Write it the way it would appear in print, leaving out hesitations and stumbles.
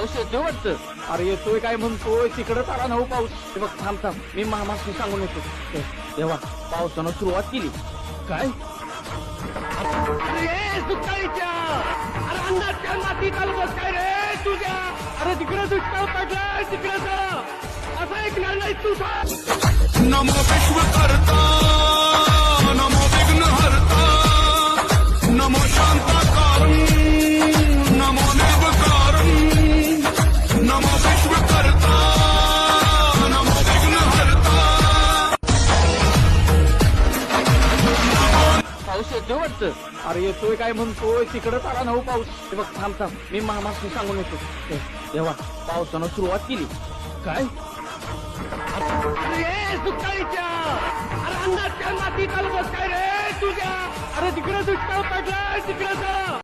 पाऊस येतोय वाटतं. अरे येतोय काय म्हणतोय तिकडं तारा नऊ पाऊस. ते बघ थांब थांब, मी मामाशी सांगून येतो. देवा, पावसानं सुरुवात केली. काय अरे सुकाळीच्या, अरे अंगाच्या मातीत आलं बस काय रे तुझ्या. अरे तिकडे दुष्काळ पडलाय, तिकडे जा. असं ऐकणार नाही तुझा. नमो विश्वकर्ता, नमो विघ्नहर्ता, नमो शांताकारं, नमो निर्विकारं, नमो विश्वकर्ता, नमो विघ्नहर्ता. पाऊस येतोय वाटतं. अरे येतोय काय म्हणतोय तिकडं तारा नऊ पाऊस. ते बघ थांब थांब, मी मामाशी सांगून येतो. देवा, पावसानं सुरुवात केली. काय अरे सुकाळीच्या, अरे अंगाच्या मातीत आलं बस काय रे तुझ्या. अरे तिकडे दुष्काळ पडलाय, तिकडे जा.